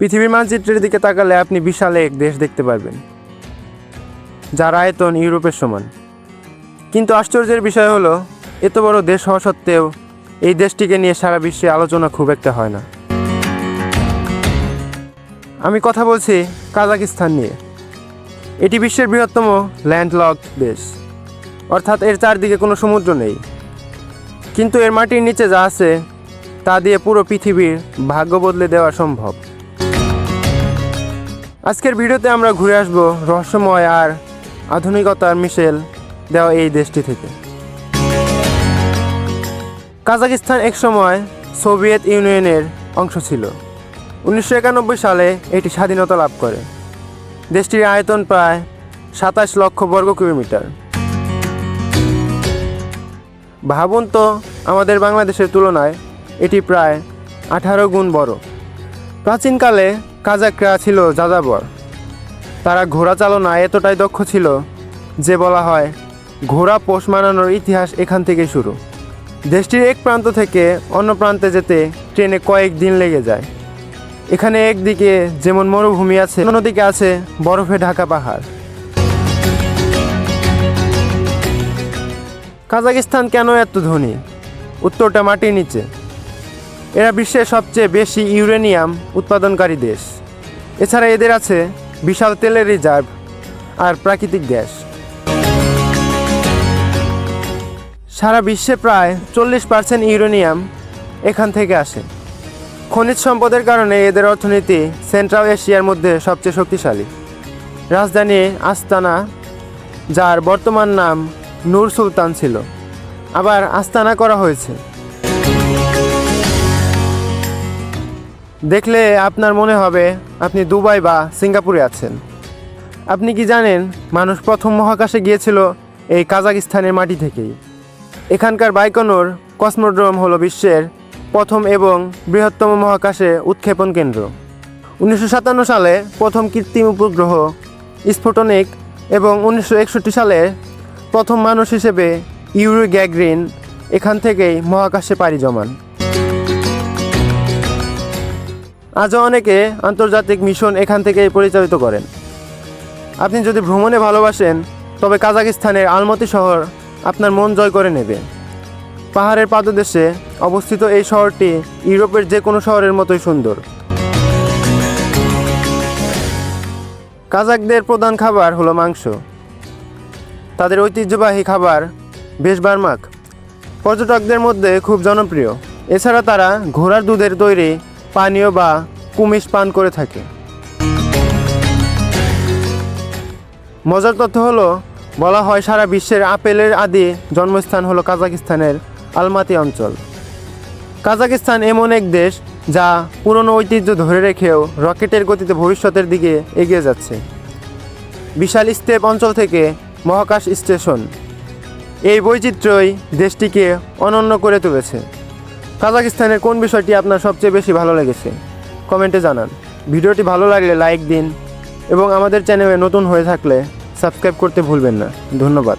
পৃথিবীর মানচিত্রের দিকে তাকালে আপনি বিশাল এক দেশ দেখতে পারবেন, যার আয়তন ইউরোপের সমান। কিন্তু আশ্চর্যের বিষয় হলো, এত বড় দেশ হওয়া সত্ত্বেও এই দেশটিকে নিয়ে সারা বিশ্বে আলোচনা খুব একটা হয় না। আমি কথা বলছি কাজাকিস্তান নিয়ে। এটি বিশ্বের বৃহত্তম ল্যান্ডলকড দেশ, অর্থাৎ এর চারদিকে কোনো সমুদ্র নেই। কিন্তু এর মাটির নিচে যা আছে তা দিয়ে পুরো পৃথিবীর ভাগ্য বদলে দেওয়া সম্ভব। আজকের ভিডিওতে আমরা ঘুরে আসব রহস্যময় আর আধুনিকতার মিশেল দেওয়া এই দেশটি থেকে। কাজাকিস্তান একসময় সোভিয়েত ইউনিয়নের অংশ ছিল। 1991 সালে এটি স্বাধীনতা লাভ করে। দেশটির আয়তন প্রায় 27 লক্ষ বর্গ কিলোমিটার। ভাবুন তো, আমাদের বাংলাদেশের তুলনায় এটি প্রায় 18 গুণ বড়। প্রাচীনকালে কাজাকরা ছিল যাযাবর। তারা ঘোড়া চালনায় এতটাই দক্ষ ছিল যে বলা হয় ঘোড়া পোষ মানানোর ইতিহাস এখান থেকে শুরু। দেশটির এক প্রান্ত থেকে অন্য প্রান্তে যেতে ট্রেনে কয়েক দিন লেগে যায়। এখানে একদিকে যেমন মরুভূমি আছে, অন্যদিকে আছে বরফে ঢাকা পাহাড়। কাজাকিস্তান কেন এত ধনী? উত্তরটা মাটির নিচে। এরা বিশ্বের সবচেয়ে বেশি ইউরেনিয়াম উৎপাদনকারী দেশ। এছাড়া এদের আছে বিশাল তেলের রিজার্ভ আর প্রাকৃতিক গ্যাস। সারা বিশ্বে প্রায় 40% ইউরেনিয়াম এখান থেকে আসে। খনিজ সম্পদের কারণে এদের অর্থনীতি সেন্ট্রাল এশিয়ার মধ্যে সবচেয়ে শক্তিশালী। রাজধানী আস্তানা, যার বর্তমান নাম নূর সুলতান ছিল, আবার আস্তানা করা হয়েছে। দেখলে আপনার মনে হবে আপনি দুবাই বা সিঙ্গাপুরে আছেন। আপনি কি জানেন, মানুষ প্রথম মহাকাশে গিয়েছিল এই কাজাকিস্তানের মাটি থেকেই। এখানকার বাইকনুর কসমোড্রোম হলো বিশ্বের প্রথম এবং বৃহত্তম মহাকাশে উৎক্ষেপণ কেন্দ্র। 1957 সালে প্রথম কৃত্রিম উপগ্রহ স্পুটনিক এবং 1961 সালে প্রথম মানুষ হিসেবে ইউরি গ্যাগরিন এখান থেকেই মহাকাশে পাড়ি জমান। আজও অনেকে আন্তর্জাতিক মিশন এখান থেকেই পরিচালিত করেন। আপনি যদি ভ্রমণে ভালোবাসেন, তবে কাজাকিস্তানের আলমতি শহর আপনার মন জয় করে নেবে। পাহাড়ের পাদদেশে অবস্থিত এই শহরটি ইউরোপের যে কোনো শহরের মতোই সুন্দর। কাজাকদের প্রধান খাবার হলো মাংস। তাদের ঐতিহ্যবাহী খাবার বেশবারমাক পর্যটকদের মধ্যে খুব জনপ্রিয়। এছাড়া তারা ঘোড়ার দুধের তৈরি পানীয় বা কুমিশ পান করে থাকে। মজার তথ্য হলো, বলা হয় সারা বিশ্বের আপেলের আদি জন্মস্থান হলো কাজাকিস্তানের আলমাতি অঞ্চল। কাজাকিস্তান এমন এক দেশ যা পুরনো ঐতিহ্য ধরে রেখেও রকেটের গতিতে ভবিষ্যতের দিকে এগিয়ে যাচ্ছে। বিশাল স্টেপ অঞ্চল থেকে মহাকাশ স্টেশন, এই বৈচিত্র্যই দেশটিকে অনন্য করে তুলেছে। কাজাকিস্তানের কোন বিষয়টি আপনার সবচেয়ে বেশি ভালো লেগেছে কমেন্টে জানান। ভিডিওটি ভালো লাগলে লাইক দিন এবং আমাদের চ্যানেলে নতুন হয়ে থাকলে সাবস্ক্রাইব করতে ভুলবেন না। ধন্যবাদ।